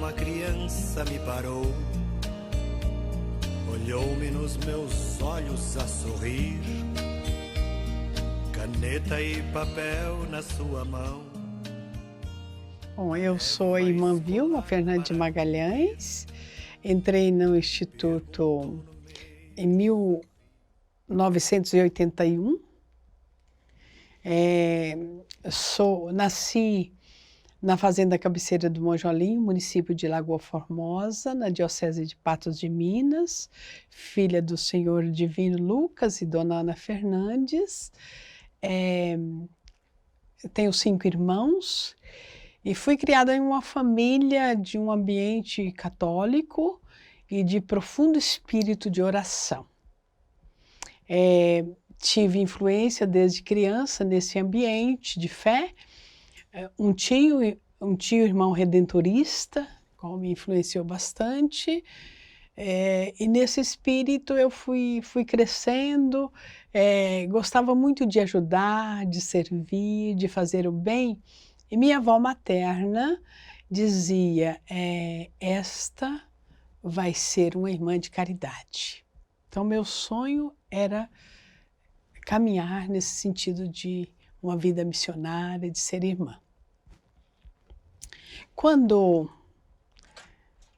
uma criança me parou, olhou-me nos meus olhos a sorrir, caneta e papel na sua mão. Bom, eu sou a irmã Vilma Fernandes de Magalhães, entrei no Instituto em 1981. Nasci na Fazenda Cabeceira do Monjolinho, município de Lagoa Formosa, na Diocese de Patos de Minas, filha do senhor Divino Lucas e dona Ana Fernandes. Tenho 5 irmãos e fui criada em uma família de um ambiente católico e de profundo espírito de oração. Tive influência desde criança nesse ambiente de fé. Um tio irmão redentorista, qual me influenciou bastante. E nesse espírito eu fui crescendo, gostava muito de ajudar, de servir, de fazer o bem. E minha avó materna dizia, esta vai ser uma irmã de caridade. Então meu sonho era caminhar nesse sentido de uma vida missionária, de ser irmã. Quando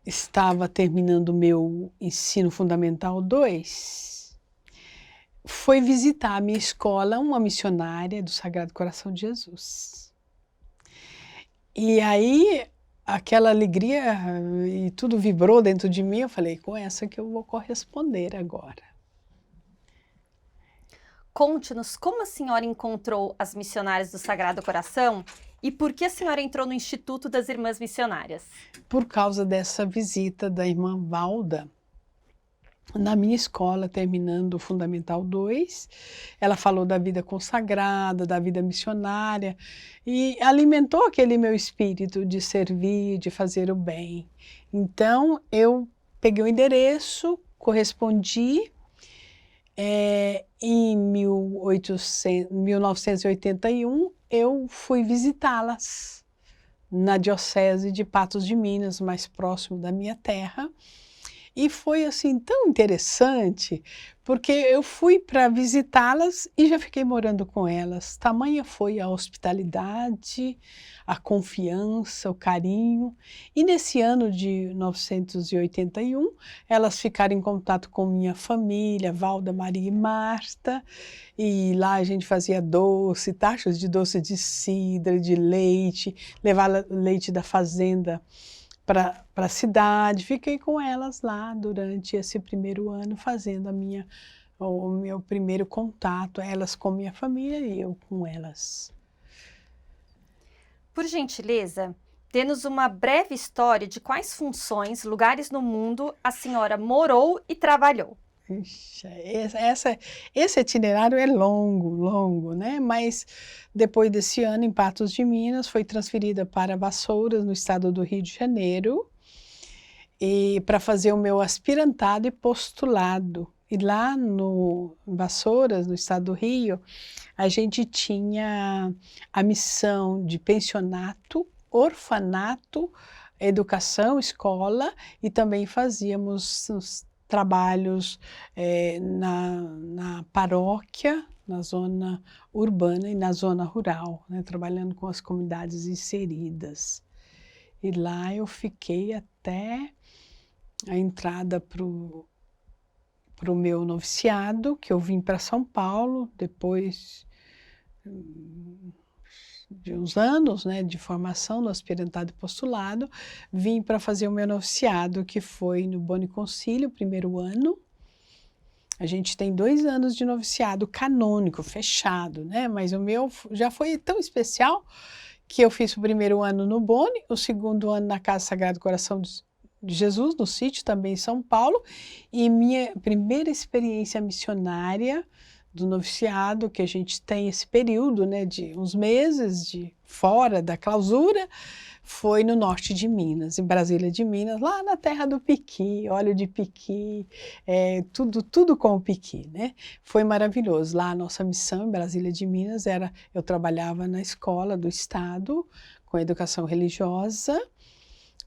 estava terminando o meu ensino fundamental 2, foi visitar a minha escola uma missionária do Sagrado Coração de Jesus. E aí, aquela alegria e tudo vibrou dentro de mim, eu falei, com essa que eu vou corresponder agora. Conte-nos como a senhora encontrou as missionárias do Sagrado Coração e por que a senhora entrou no Instituto das Irmãs Missionárias? Por causa dessa visita da irmã Valda, na minha escola, terminando o Fundamental 2, ela falou da vida consagrada, da vida missionária, e alimentou aquele meu espírito de servir, de fazer o bem. Então, eu peguei o endereço, correspondi, em 1981, eu fui visitá-las na Diocese de Patos de Minas, mais próximo da minha terra. E foi assim tão interessante, porque eu fui para visitá-las e já fiquei morando com elas. Tamanha foi a hospitalidade, a confiança, o carinho. E nesse ano de 1981, elas ficaram em contato com minha família, Valda, Maria e Marta. E lá a gente fazia doce, taxas de doce de cidra, de leite, levava leite da fazenda para a cidade. Fiquei com elas lá durante esse primeiro ano, fazendo o meu primeiro contato, elas com minha família e eu com elas. Por gentileza, dê-nos uma breve história de quais funções, lugares no mundo a senhora morou e trabalhou. Esse itinerário é longo, né? Mas depois desse ano, em Patos de Minas, foi transferida para Vassouras, no estado do Rio de Janeiro, e para fazer o meu aspirantado e postulado. E lá no Vassouras, no estado do Rio, a gente tinha a missão de pensionato, orfanato, educação, escola, e também fazíamos os trabalhos na paróquia, na zona urbana e na zona rural, né, trabalhando com as comunidades inseridas. E lá eu fiquei até a entrada para o meu noviciado, que eu vim para São Paulo, depois de uns anos, né, de formação no aspirantado e postulado, vim para fazer o meu noviciado, que foi no Boni Concílio, primeiro ano. A gente tem 2 anos de noviciado canônico, fechado, né? Mas o meu já foi tão especial que eu fiz o primeiro ano no Boni, o segundo ano na Casa Sagrado Coração de Jesus, no sítio, também em São Paulo, e minha primeira experiência missionária do noviciado, que a gente tem esse período, né, de uns meses de fora da clausura, foi no norte de Minas, em Brasília de Minas, lá na terra do piqui, óleo de piqui, tudo com o piqui, né? Foi maravilhoso. Lá a nossa missão em Brasília de Minas eu trabalhava na escola do estado com educação religiosa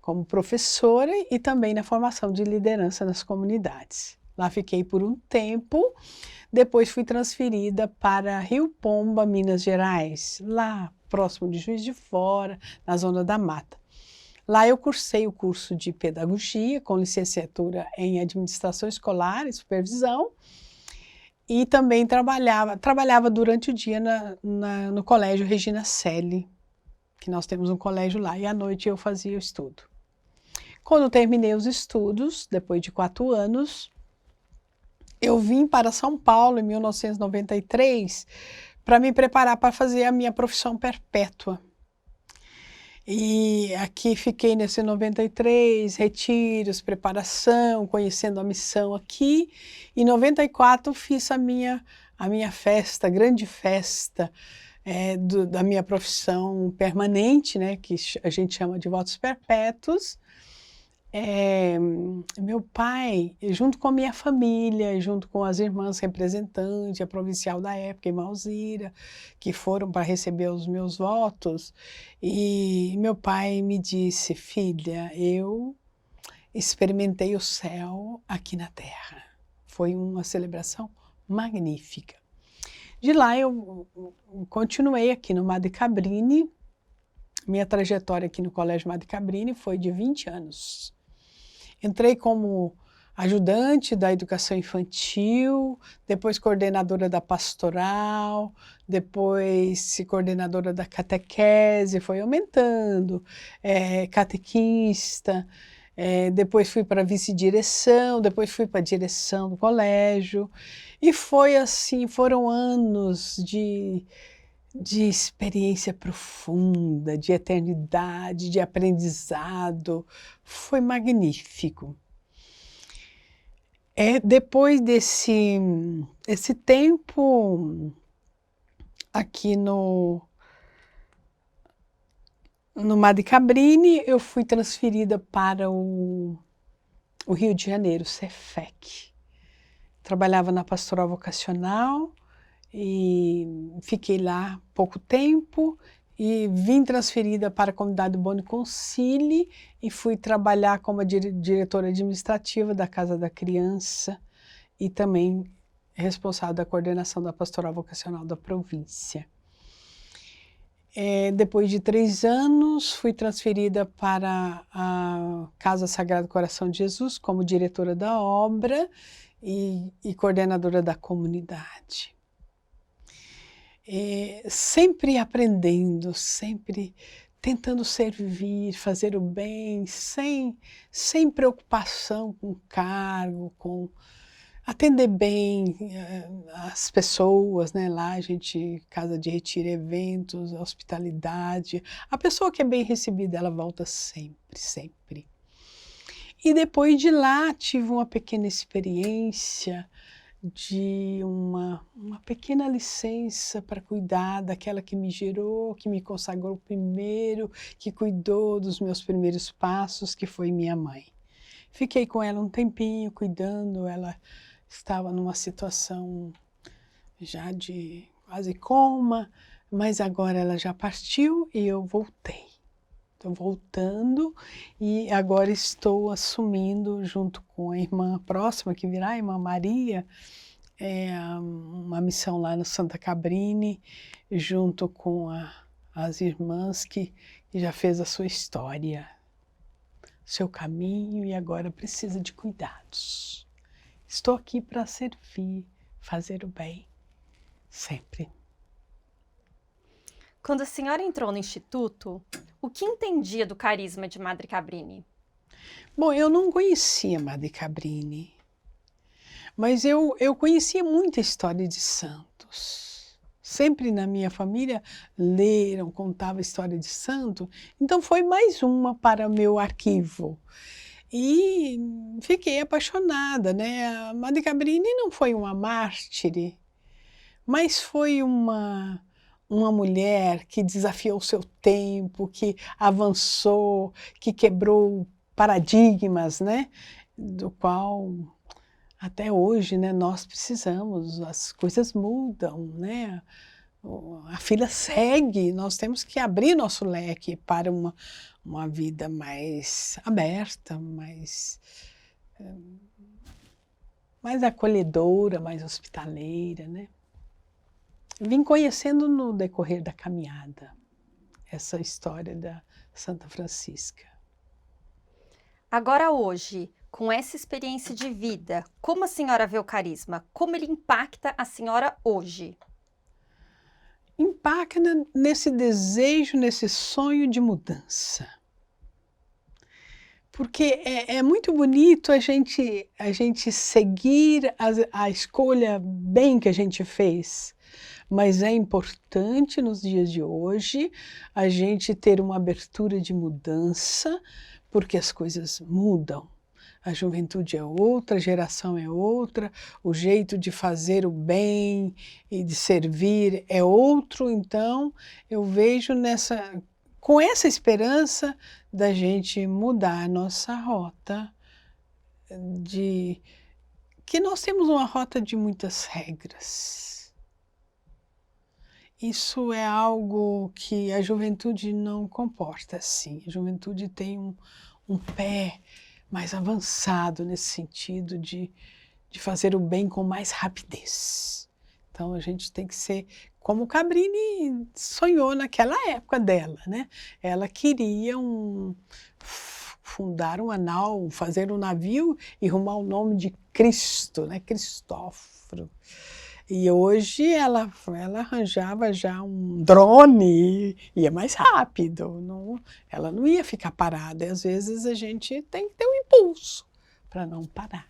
como professora e também na formação de liderança nas comunidades. Lá fiquei por um tempo, depois fui transferida para Rio Pomba, Minas Gerais, lá próximo de Juiz de Fora, na Zona da Mata. Lá eu cursei o curso de pedagogia, com licenciatura em administração escolar e supervisão, e também trabalhava durante o dia no Colégio Regina Coeli, que nós temos um colégio lá, e à noite eu fazia o estudo. Quando terminei os estudos, depois de 4 anos, eu vim para São Paulo em 1993 para me preparar para fazer a minha profissão perpétua. E aqui fiquei nesse 93, retiros, preparação, conhecendo a missão aqui. Em 94 fiz a minha festa, grande festa da minha profissão permanente, né, que a gente chama de votos perpétuos. Meu pai, junto com a minha família, junto com as irmãs representantes, a provincial da época, irmã Alzira, que foram para receber os meus votos, e meu pai me disse: filha, eu experimentei o céu aqui na terra. Foi uma celebração magnífica. De lá eu continuei aqui no Madre Cabrini. Minha trajetória aqui no Colégio Madre Cabrini foi de 20 anos. Entrei como ajudante da educação infantil, depois coordenadora da pastoral, depois coordenadora da catequese, foi aumentando, catequista, depois fui para vice-direção, depois fui para a direção do colégio, e foi assim, foram anos de experiência profunda, de eternidade, de aprendizado. Foi magnífico. Depois desse tempo aqui no Madre Cabrini, eu fui transferida para o Rio de Janeiro, Cefec. Trabalhava na pastoral vocacional, e fiquei lá pouco tempo e vim transferida para a comunidade do Boni Concili e fui trabalhar como diretora administrativa da Casa da Criança e também responsável da coordenação da pastoral vocacional da província. Depois de 3 anos, fui transferida para a Casa Sagrado Coração de Jesus como diretora da obra e coordenadora da comunidade. Sempre aprendendo, sempre tentando servir, fazer o bem, sem preocupação com cargo, com atender bem as pessoas, né? Lá a gente, casa de retiro, eventos, hospitalidade. A pessoa que é bem recebida, ela volta sempre, sempre. E depois de lá tive uma pequena experiência de uma pequena licença para cuidar daquela que me gerou, que me consagrou primeiro, que cuidou dos meus primeiros passos, que foi minha mãe. Fiquei com ela um tempinho cuidando, ela estava numa situação já de quase coma, mas agora ela já partiu e eu voltei. Estou voltando e agora estou assumindo, junto com a irmã próxima que virá, a irmã Maria, uma missão lá no Santa Cabrini, junto com as irmãs que já fez a sua história, seu caminho e agora precisa de cuidados. Estou aqui para servir, fazer o bem, sempre. Quando a senhora entrou no Instituto, o que entendia do carisma de Madre Cabrini? Bom, eu não conhecia Madre Cabrini, mas eu conhecia muita história de santos. Sempre na minha família leram, contavam a história de santo, então foi mais uma para meu arquivo. E fiquei apaixonada, né? A Madre Cabrini não foi uma mártire, mas foi uma mulher que desafiou o seu tempo, que avançou, que quebrou paradigmas, né? Do qual até hoje, né, nós precisamos, as coisas mudam, né? A fila segue, nós temos que abrir nosso leque para uma vida mais aberta, mais acolhedora, mais hospitaleira, né? Vim conhecendo no decorrer da caminhada essa história da Santa Francisca. Agora hoje, com essa experiência de vida, como a senhora vê o carisma? Como ele impacta a senhora hoje? Impacta nesse desejo, nesse sonho de mudança. Porque é muito bonito a gente seguir a escolha bem que a gente fez, mas é importante nos dias de hoje a gente ter uma abertura de mudança, porque as coisas mudam. A juventude é outra, a geração é outra, o jeito de fazer o bem e de servir é outro. Então, eu vejo com essa esperança da gente mudar a nossa rota, que nós temos uma rota de muitas regras. Isso é algo que a juventude não comporta assim. A juventude tem um pé mais avançado nesse sentido de fazer o bem com mais rapidez. Então, a gente tem que ser como Cabrini sonhou naquela época dela, né? Ela queria fundar uma nau, fazer um navio e arrumar o nome de Cristo, né? Cristóforo. E hoje ela arranjava já um drone e ia mais rápido. Ela não ia ficar parada. E às vezes a gente tem que ter um impulso para não parar.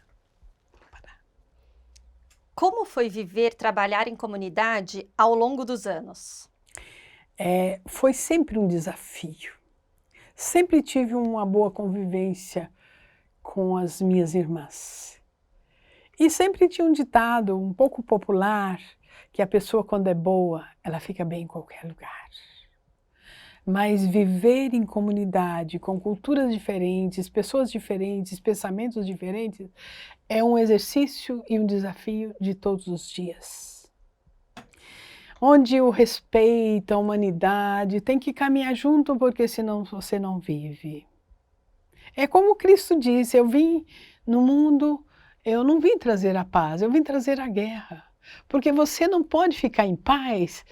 Como foi viver, trabalhar em comunidade ao longo dos anos? Foi sempre um desafio. Sempre tive uma boa convivência com as minhas irmãs. E sempre tinha um ditado um pouco popular, que a pessoa quando é boa, ela fica bem em qualquer lugar. Mas viver em comunidade, com culturas diferentes, pessoas diferentes, pensamentos diferentes, é um exercício e um desafio de todos os dias. Onde o respeito, a humanidade tem que caminhar junto, porque senão você não vive. É como Cristo disse, eu vim no mundo, eu não vim trazer a paz, eu vim trazer a guerra. Porque você não pode ficar em paz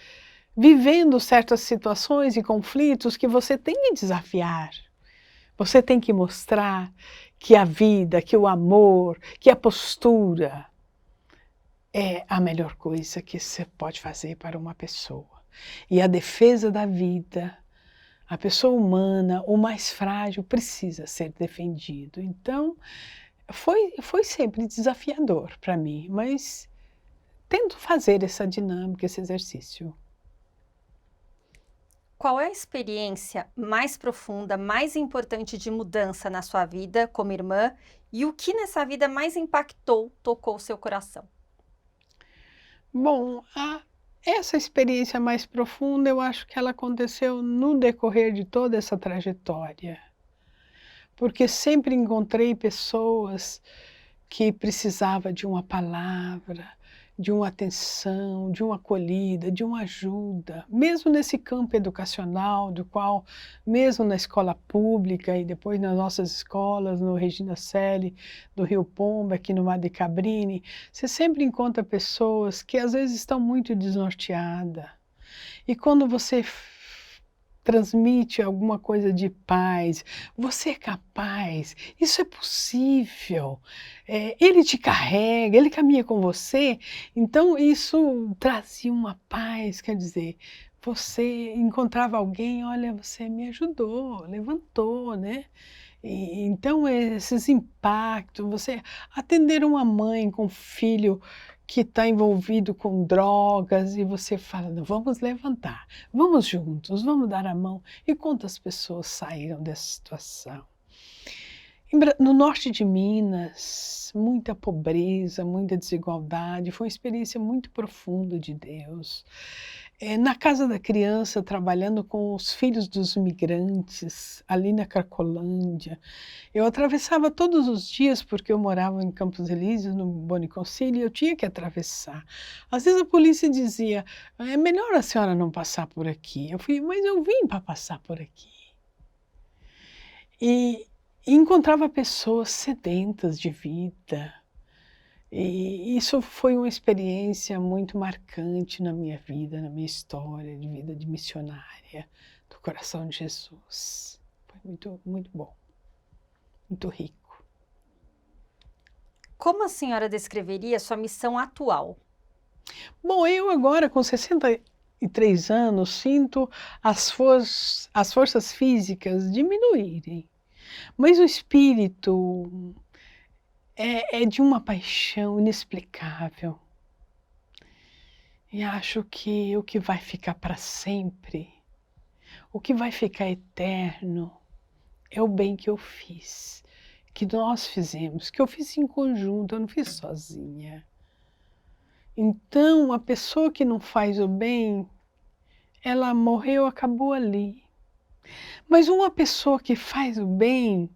vivendo certas situações e conflitos que você tem que desafiar. Você tem que mostrar que a vida, que o amor, que a postura é a melhor coisa que você pode fazer para uma pessoa. E a defesa da vida, a pessoa humana, o mais frágil, precisa ser defendido. Então, foi sempre desafiador para mim, mas tento fazer essa dinâmica, esse exercício. Qual é a experiência mais profunda, mais importante de mudança na sua vida como irmã e o que nessa vida mais impactou, tocou o seu coração? Bom, essa experiência mais profunda, eu acho que ela aconteceu no decorrer de toda essa trajetória. Porque sempre encontrei pessoas que precisavam de uma palavra, de uma atenção, de uma acolhida, de uma ajuda. Mesmo nesse campo educacional, do qual, mesmo na escola pública e depois nas nossas escolas, no Regina Coeli, do Rio Pomba, aqui no Madre Cabrini, você sempre encontra pessoas que às vezes estão muito desnorteadas. E quando você transmite alguma coisa de paz, você é capaz, isso é possível, ele te carrega, ele caminha com você, então isso trazia uma paz, quer dizer, você encontrava alguém, olha, você me ajudou, levantou, né? Então esses impactos, você atender uma mãe com um filho que está envolvido com drogas e você fala, não, vamos levantar, vamos juntos, vamos dar a mão. E quantas pessoas saíram dessa situação? No norte de Minas, muita pobreza, muita desigualdade, foi uma experiência muito profunda de Deus. Na Casa da Criança, trabalhando com os filhos dos imigrantes, ali na Cracolândia. Eu atravessava todos os dias, porque eu morava em Campos Elíseos, no Boni Conselho, e eu tinha que atravessar. Às vezes a polícia dizia: "É melhor a senhora não passar por aqui". Eu falei: "Mas eu vim para passar por aqui". E encontrava pessoas sedentas de vida. E isso foi uma experiência muito marcante na minha vida, na minha história de vida de missionária do Coração de Jesus. Foi muito, muito bom, muito rico. Como a senhora descreveria sua missão atual? Bom, eu agora com 63 anos sinto as forças físicas diminuírem, mas o espírito é de uma paixão inexplicável. E acho que o que vai ficar para sempre, o que vai ficar eterno, é o bem que eu fiz, que nós fizemos, que eu fiz em conjunto, eu não fiz sozinha. Então, a pessoa que não faz o bem, ela morreu, acabou ali. Mas uma pessoa que faz o bem,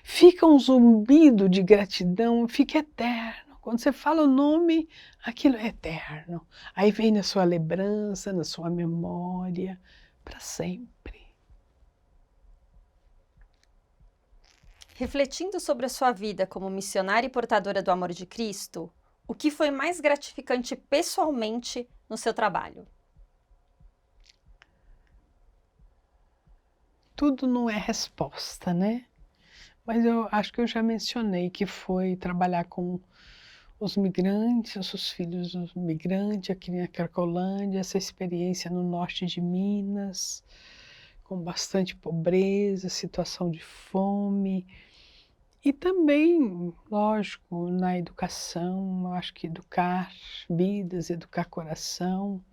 fica um zumbido de gratidão, fica eterno. Quando você fala o nome, aquilo é eterno. Aí vem na sua lembrança, na sua memória, para sempre. Refletindo sobre a sua vida como missionária e portadora do amor de Cristo, o que foi mais gratificante pessoalmente no seu trabalho? Tudo não é resposta, né? Mas eu acho que eu já mencionei que foi trabalhar com os migrantes, os filhos dos migrantes aqui na Cracolândia, essa experiência no norte de Minas, com bastante pobreza, situação de fome. E também, lógico, na educação, eu acho que educar vidas, educar coração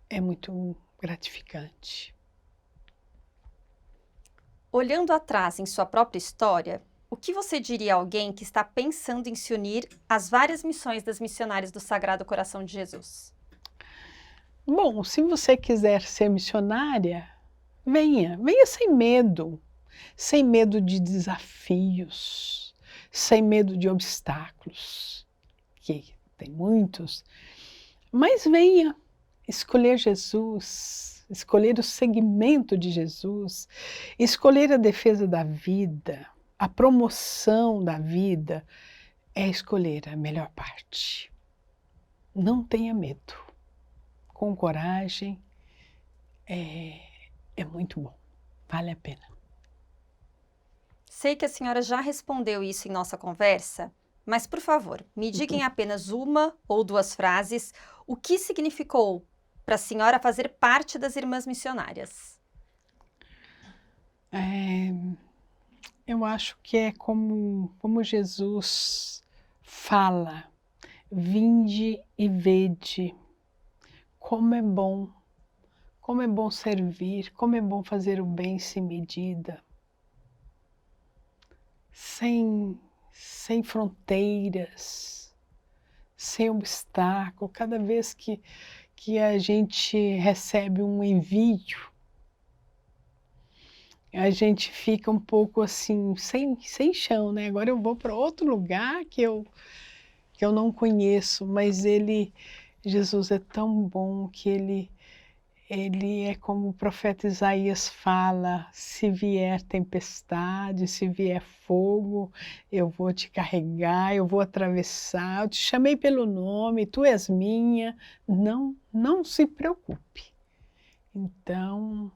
é muito gratificante. Olhando atrás em sua própria história, o que você diria a alguém que está pensando em se unir às várias missões das missionárias do Sagrado Coração de Jesus? Bom, se você quiser ser missionária, venha sem medo de desafios, sem medo de obstáculos, que tem muitos, mas venha escolher Jesus, escolher o seguimento de Jesus, escolher a defesa da vida, a promoção da vida, é escolher a melhor parte. Não tenha medo, com coragem, é muito bom, vale a pena. Sei que a senhora já respondeu isso em nossa conversa, mas, por favor, me diga em apenas uma ou duas frases o que significou para a senhora fazer parte das Irmãs Missionárias. Eu acho que é como Jesus fala: vinde e vede como é bom servir, como é bom fazer o bem sem medida, sem fronteiras, sem obstáculo. Cada vez que a gente recebe um envio, a gente fica um pouco assim, sem chão, né? Agora eu vou para outro lugar que eu não conheço, mas Jesus é tão bom que ele é como o profeta Isaías fala: se vier tempestade, se vier fogo, eu vou te carregar, eu vou atravessar, eu te chamei pelo nome, tu és minha, não se preocupe. Então,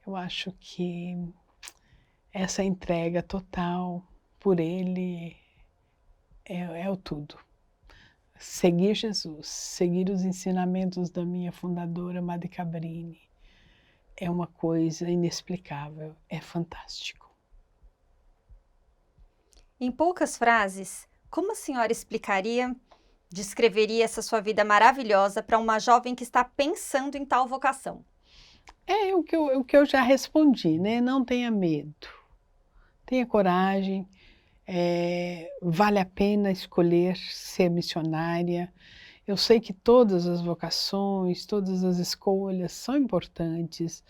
eu acho que essa entrega total por Ele é o tudo. Seguir Jesus, seguir os ensinamentos da minha fundadora, Madre Cabrini, é uma coisa inexplicável, é fantástico. Em poucas frases, como a senhora descreveria essa sua vida maravilhosa para uma jovem que está pensando em tal vocação? É o que eu já respondi, né? Não tenha medo, tenha coragem, vale a pena escolher ser missionária. Eu sei que todas as vocações, todas as escolhas são importantes,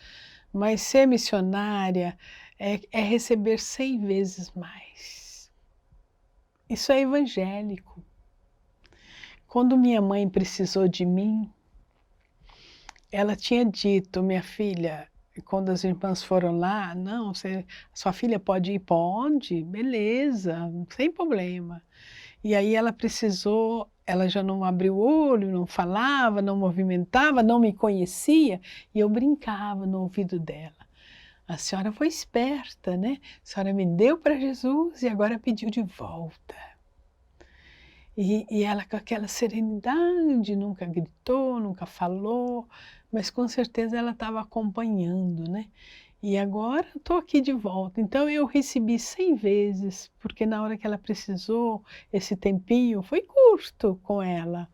mas ser missionária é receber 100 vezes mais. Isso é evangélico. Quando minha mãe precisou de mim, ela tinha dito: minha filha, quando as irmãs foram lá, não, sua filha pode ir? Pode, beleza, sem problema. E aí ela precisou, ela já não abriu o olho, não falava, não movimentava, não me conhecia, e eu brincava no ouvido dela. A senhora foi esperta, né? A senhora me deu para Jesus e agora pediu de volta. E ela com aquela serenidade, nunca gritou, nunca falou, mas com certeza ela estava acompanhando, né? E agora estou aqui de volta. Então eu recebi 100 vezes, porque na hora que ela precisou, esse tempinho foi curto com ela.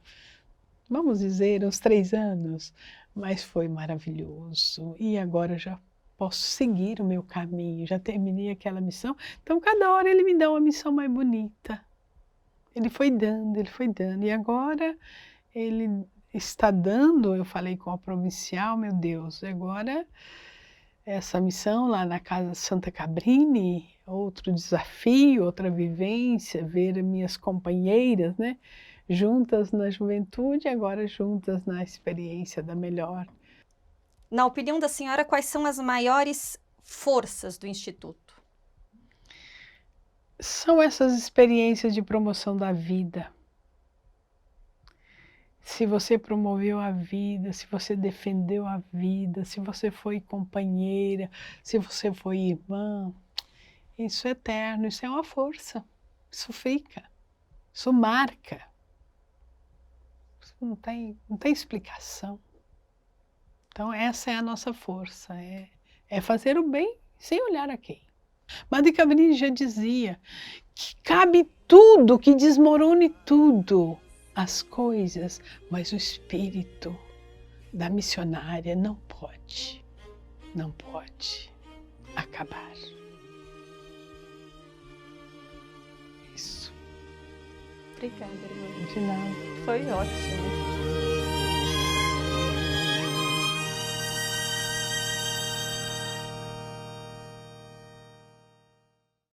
Vamos dizer, uns 3 anos, mas foi maravilhoso. E agora já posso seguir o meu caminho, já terminei aquela missão. Então cada hora ele me dá uma missão mais bonita. Ele foi dando, ele foi dando. E agora ele está dando, eu falei com a provincial, meu Deus, agora essa missão lá na Casa Santa Cabrini, outro desafio, outra vivência, ver minhas companheiras, né, juntas na juventude, agora juntas na experiência da melhor. Na opinião da senhora, quais são as maiores forças do Instituto? São essas experiências de promoção da vida. Se você promoveu a vida, se você defendeu a vida, se você foi companheira, se você foi irmã, isso é eterno, isso é uma força. Isso fica, isso marca. Isso não tem explicação. Então essa é a nossa força, é fazer o bem sem olhar a quem. Madre Cabrini já dizia que cabe tudo, que desmorone tudo, as coisas, mas o espírito da missionária não pode acabar. Isso. Obrigada, irmã. De nada. Foi ótimo.